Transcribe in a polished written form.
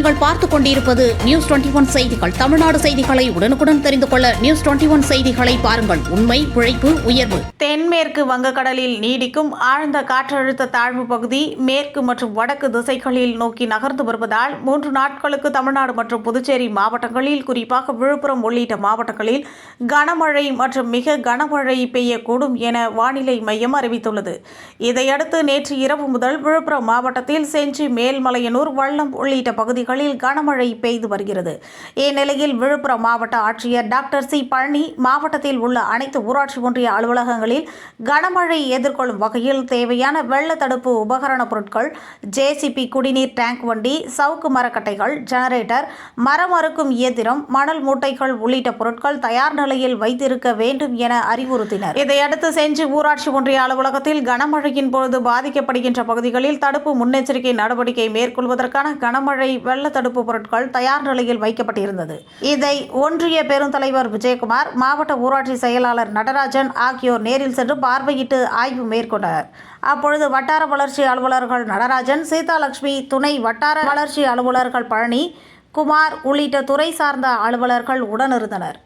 நீங்கள் பார்த்துக் கொண்டிருப்பது நியூஸ் 21 செய்திகள். தமிழ்நாடு செய்திகளை உடனுக்குடன் தெரிந்து கொள்ள நியூஸ் 21 செய்திகளை பாருங்கள். உண்மை, உழைப்பு, உயர்வு. தென்மேற்கு வங்கக்கடலில் நீடிக்கும் ஆழ்ந்த காற்றழுத்த தாழ்வு பகுதி மேற்கு மற்றும் வடக்கு திசைகளில் நோக்கி நகர்ந்து வருவதால் 3 நாட்களுக்கு தமிழ்நாடு மற்றும் புதுச்சேரி மாவட்டங்களில், குறிப்பாக விழுப்புரம் உள்ளிட்ட மாவட்டங்களில் கனமழை மற்றும் மிக கனமழை பெய்யக்கூடும் என வானிலை மையம் அறிவித்துள்ளது. இதையடுத்து நேற்று இரவு முதல் விழுப்புரம் மாவட்டத்தில் செஞ்சி, மேல்மலையனூர், வல்லம் உள்ளிட்ட பகுதிகளில் கனமழை பெய்து வருகிறது. இந்நிலையில் விழுப்புரம் மாவட்ட ஆட்சியர் டாக்டர் சி. பழனி மாவட்டத்தில் உள்ள அனைத்து ஊராட்சி ஒன்றிய அலுவலகங்களில் கனமழை எதிர்கொள்ளும் வகையில் தேவையான வெள்ள தடுப்பு உபகரண பொருட்கள், ஜேசிபி குடிநீர் டேங்க் வண்டி, சவுக்கு மரக்கட்டைகள், ஜெனரேட்டர், மரம் அறுக்கும் இயந்திரம், மணல் மூட்டைகள் உள்ளிட்ட பொருட்கள் தயார் நிலையில் வைத்திருக்க வேண்டும் என அறிவுறுத்தினர். இதையடுத்து செஞ்சி ஊராட்சி ஒன்றிய அலுவலகத்தில் கனமழையின் பொழுது பாதிக்கப்படுகின்ற பகுதிகளில் தடுப்பு முன்னெச்சரிக்கை நடவடிக்கை மேற்கொள்வதற்கான கனமழை வெள்ள தடுப்பு பொருட்கள் தயார் நிலையில் வைக்கப்பட்டிருந்தது. இதை ஒன்றிய பெருந்தலைவர் விஜயகுமார், மாவட்ட ஊராட்சி செயலாளர் நடராஜன் ஆகியோர் நேரில் சென்று பார்வையிட்டு ஆய்வு மேற்கொண்டனர். அப்பொழுது வட்டார வளர்ச்சி அலுவலர்கள் நடராஜன், சீதாலட்சுமி, துணை வட்டார வளர்ச்சி அலுவலர்கள் பழனி, குமார் உள்ளிட்ட துறை சார்ந்த அலுவலர்கள் உடனிருந்தனர்.